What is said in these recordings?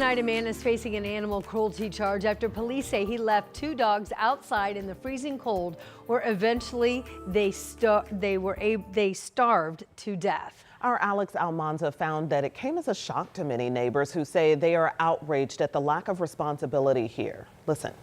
Tonight, a man is facing an animal cruelty charge after police say he left two dogs outside in the freezing cold, where eventually they starved to death. Our Alex Almanza found that it came as a shock to many neighbors who say they are outraged at the lack of responsibility here. Listen.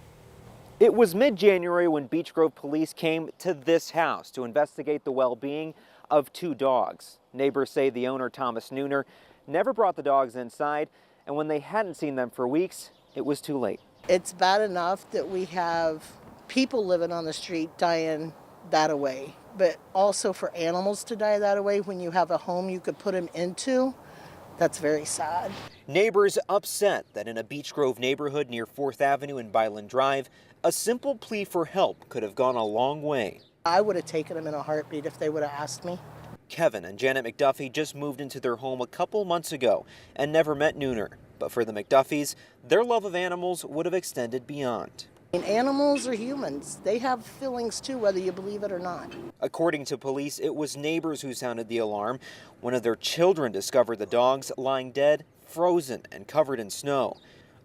It was mid-January when Beech Grove police came to this house to investigate the well-being of two dogs. Neighbors say the owner, Thomas Nooner, never brought the dogs inside, and when they hadn't seen them for weeks, it was too late. It's bad enough that we have people living on the street dying that away, but also for animals to die that way when you have a home you could put them into, that's very sad. Neighbors upset that in a Beech Grove neighborhood near 4th Avenue and Byland Drive, a simple plea for help could have gone a long way. I would have taken them in a heartbeat if they would have asked me. Kevin and Janet McDuffie just moved into their home a couple months ago and never met Nooner. But for the McDuffies, their love of animals would have extended beyond. And animals are humans. They have feelings too, whether you believe it or not. According to police, it was neighbors who sounded the alarm. One of their children discovered the dogs lying dead, frozen, and covered in snow.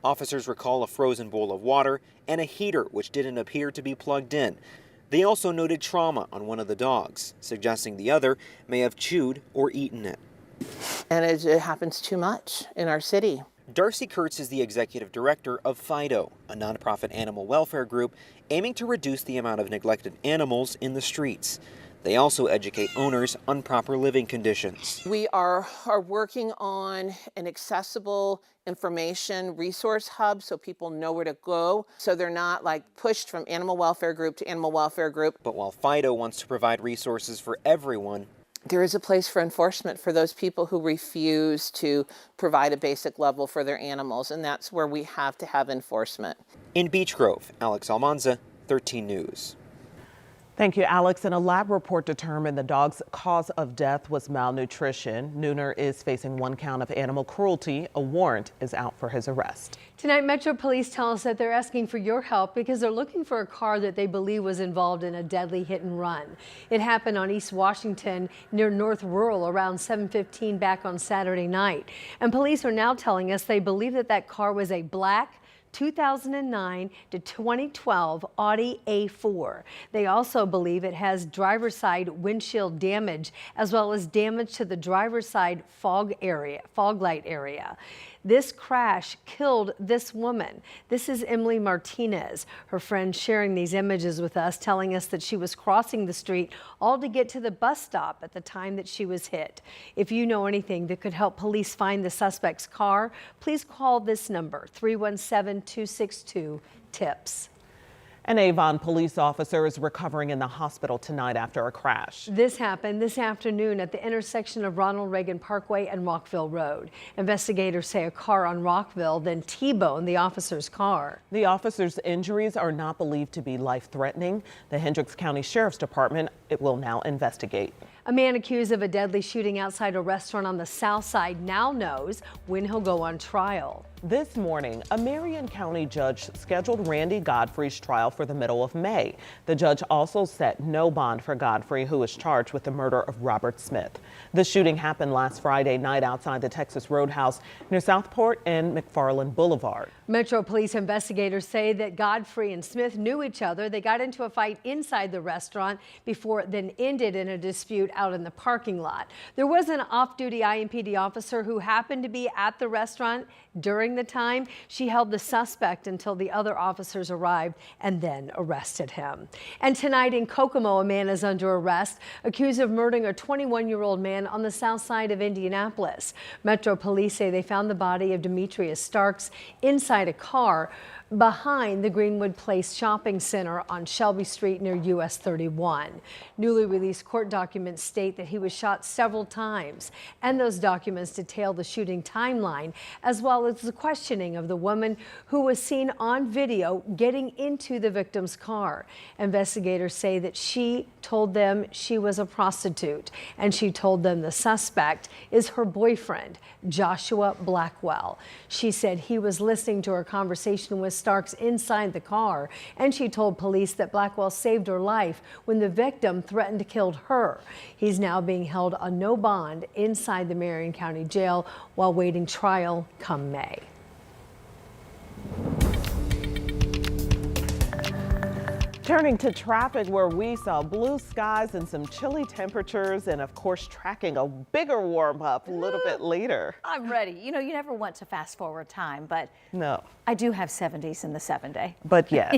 Officers recall a frozen bowl of water and a heater which didn't appear to be plugged in. They also noted trauma on one of the dogs, suggesting the other may have chewed or eaten it. And it happens too much in our city. Darcy Kurtz is the executive director of FIDO, a nonprofit animal welfare group aiming to reduce the amount of neglected animals in the streets. They also educate owners on proper living conditions. We are working on an accessible information resource hub so people know where to go, so they're not like pushed from animal welfare group to animal welfare group. But while FIDO wants to provide resources for everyone, there is a place for enforcement for those people who refuse to provide a basic level for their animals, and that's where we have to have enforcement. In Beech Grove, Alex Almanza, 13 News. Thank you, Alex. And a lab report determined the dog's cause of death was malnutrition. Nooner is facing 1 count of animal cruelty. A warrant is out for his arrest. Tonight, Metro Police tell us that they're asking for your help because they're looking for a car that they believe was involved in a deadly hit and run. It happened on East Washington near North Rural around 7:15 back on Saturday night. And police are now telling us they believe that that car was a black 2009 to 2012 Audi A4. They also believe it has driver's side windshield damage as well as damage to the driver's side fog light area. This crash killed this woman. This is Emily Martinez, her friend sharing these images with us, telling us that she was crossing the street all to get to the bus stop at the time that she was hit. If you know anything that could help police find the suspect's car, please call this number, 317-262-TIPS. An Avon police officer is recovering in the hospital tonight after a crash. This happened this afternoon at the intersection of Ronald Reagan Parkway and Rockville Road. Investigators say a car on Rockville then T-boned the officer's car. The officer's injuries are not believed to be life-threatening. The Hendricks County Sheriff's Department will now investigate. A man accused of a deadly shooting outside a restaurant on the south side now knows when he'll go on trial. This morning, a Marion County judge scheduled Randy Godfrey's trial for the middle of May. The judge also set no bond for Godfrey, who is charged with the murder of Robert Smith. The shooting happened last Friday night outside the Texas Roadhouse near Southport and McFarland Boulevard. Metro Police investigators say that Godfrey and Smith knew each other. They got into a fight inside the restaurant before it then ended in a dispute out in the parking lot. There was an off-duty IMPD officer who happened to be at the restaurant during the time. She held the suspect until the other officers arrived and then arrested him. And tonight in Kokomo, a man is under arrest, accused of murdering a 21-year-old man on the south side of Indianapolis. Metro Police say they found the body of Demetrius Starks inside a car behind the Greenwood Place Shopping Center on Shelby Street near US 31. Newly released court documents state that he was shot several times, and those documents detail the shooting timeline as well as the questioning of the woman who was seen on video getting into the victim's car. Investigators say that she told them she was a prostitute, and she told them the suspect is her boyfriend, Joshua Blackwell. She said he was listening to her conversation with Starks inside the car, and she told police that Blackwell saved her life when the victim threatened to kill her. He's now being held on no bond inside the Marion County Jail while waiting trial come May. Turning to traffic, where we saw blue skies and some chilly temperatures, and of course tracking a bigger warm up a little bit later. I'm ready. You know, you never want to fast forward time, but No, I do have 70s in the 7-day. but yes.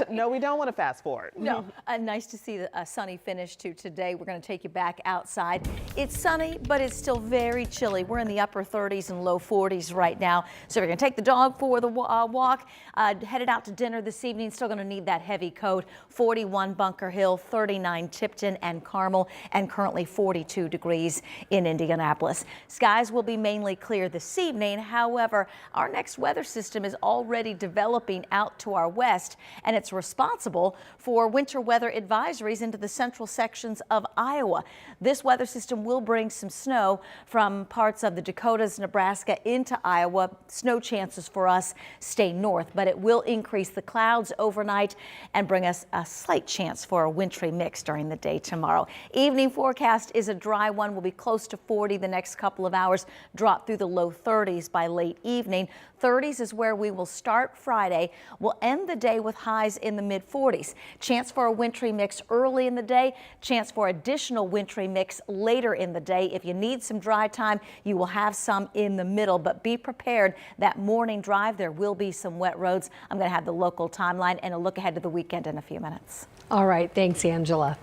No, we don't want to fast forward. No, nice to see a sunny finish to today. We're going to take you back outside. It's sunny, but it's still very chilly. We're in the upper 30s and low 40s right now. So we're going to take the dog for the walk, headed out to dinner this evening. Still going to need that heavy coat. 41 Bunker Hill, 39 Tipton and Carmel, and currently 42 degrees in Indianapolis. Skies will be mainly clear this evening. However, our next weather system is already developing out to our west, and it's responsible for winter weather advisories into the central sections of Iowa. This weather system will bring some snow from parts of the Dakotas, Nebraska into Iowa. Snow chances for us stay north, but it will increase the clouds overnight and bring us a slight chance for a wintry mix during the day tomorrow. Evening forecast is a dry one. Will be close to 40 the next couple of hours, drop through the low 30s by late evening. 30s is where we will start Friday. We'll end the day with highs in the mid 40s. Chance for a wintry mix early in the day, chance for additional wintry mix later in the day. If you need some dry time, you will have some in the middle, but be prepared. That morning drive, there will be some wet roads. I'm going to have the local timeline and a look ahead to the weekend in a few minutes. All right. Thanks, Angela.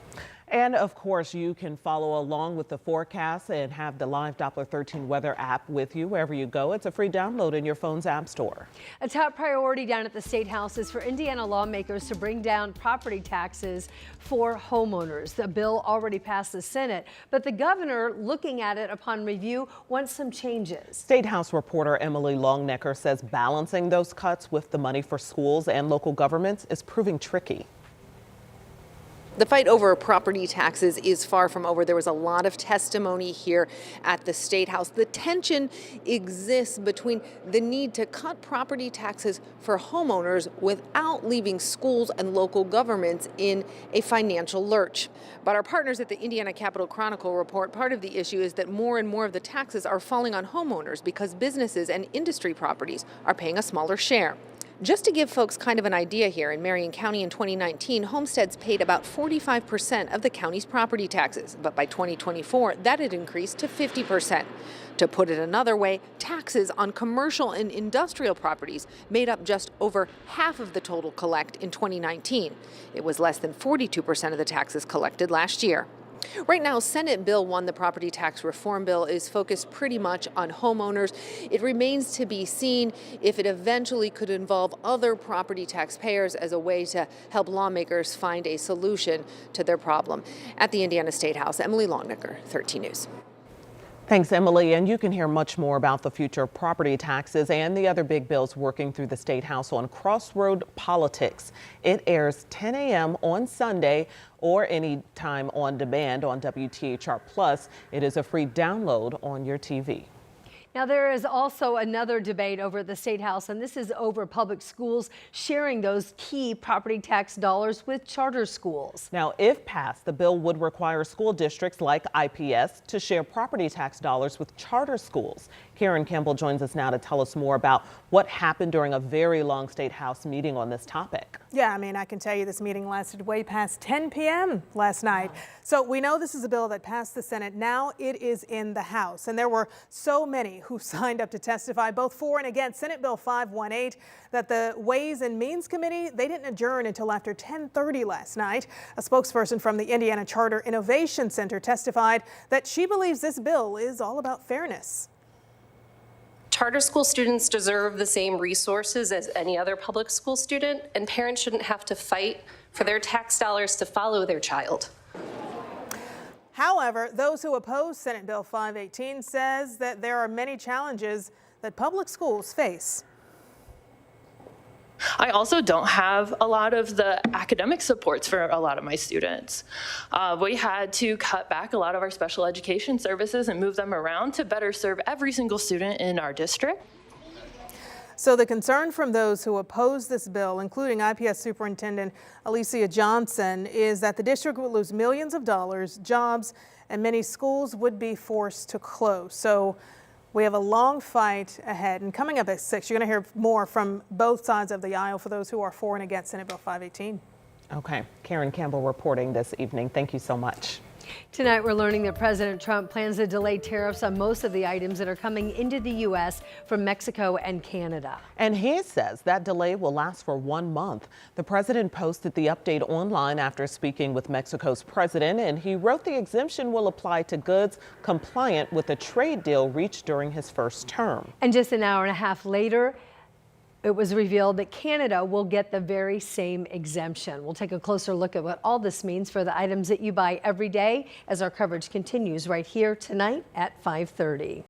And of course, you can follow along with the forecast and have the Live Doppler 13 weather app with you wherever you go. It's a free download in your phone's app store. A top priority down at the State House is for Indiana lawmakers to bring down property taxes for homeowners. The bill already passed the Senate, but the governor, looking at it upon review, wants some changes. State House reporter Emily Longnecker says balancing those cuts with the money for schools and local governments is proving tricky. The fight over property taxes is far from over. There was a lot of testimony here at the State House. The tension exists between the need to cut property taxes for homeowners without leaving schools and local governments in a financial lurch. But our partners at the Indiana Capital Chronicle report part of the issue is that more and more of the taxes are falling on homeowners because businesses and industry properties are paying a smaller share. Just to give folks kind of an idea here, in Marion County in 2019, homesteads paid about 45% of the county's property taxes, but by 2024, that had increased to 50%. To put it another way, taxes on commercial and industrial properties made up just over half of the total collect in 2019. It was less than 42% of the taxes collected last year. Right now, Senate Bill 1, the property tax reform bill, is focused pretty much on homeowners. It remains to be seen if it eventually could involve other property taxpayers as a way to help lawmakers find a solution to their problem. At the Indiana State House, Emily Longnecker, 13 News. Thanks, Emily. And you can hear much more about the future of property taxes and the other big bills working through the State House on Crossroad Politics. It airs 10 a.m. on Sunday or any time on demand on WTHR Plus. It is a free download on your TV. Now, there is also another debate over at the State House, and this is over public schools sharing those key property tax dollars with charter schools. Now, if passed, the bill would require school districts like IPS to share property tax dollars with charter schools. Karen Campbell joins us now to tell us more about what happened during a very long State House meeting on this topic. Yeah, I mean, I can tell you this meeting lasted way past 10 p.m. last night. So we know this is a bill that passed the Senate. Now it is in the House. And there were so many who signed up to testify, both for and against Senate Bill 518, that the Ways and Means Committee, they didn't adjourn until after 10:30 last night. A spokesperson from the Indiana Charter Innovation Center testified that she believes this bill is all about fairness. Charter school students deserve the same resources as any other public school student, and parents shouldn't have to fight for their tax dollars to follow their child. However, those who oppose Senate Bill 518 says that there are many challenges that public schools face. I also don't have a lot of the academic supports for a lot of my students. We had to cut back a lot of our special education services and move them around to better serve every single student in our district. So the concern from those who oppose this bill, including IPS Superintendent Alicia Johnson, is that the district would lose millions of dollars, jobs, and many schools would be forced to close. So we have a long fight ahead. And coming up at 6, you're going to hear more from both sides of the aisle for those who are for and against Senate Bill 518. Okay, Karen Campbell reporting this evening. Thank you so much. Tonight, we're learning that President Trump plans to delay tariffs on most of the items that are coming into the U.S. from Mexico and Canada. And he says that delay will last for 1 month. The president posted the update online after speaking with Mexico's president, and he wrote the exemption will apply to goods compliant with a trade deal reached during his first term. And just an hour and a half later, it was revealed that Canada will get the very same exemption. We'll take a closer look at what all this means for the items that you buy every day as our coverage continues right here tonight at 5:30.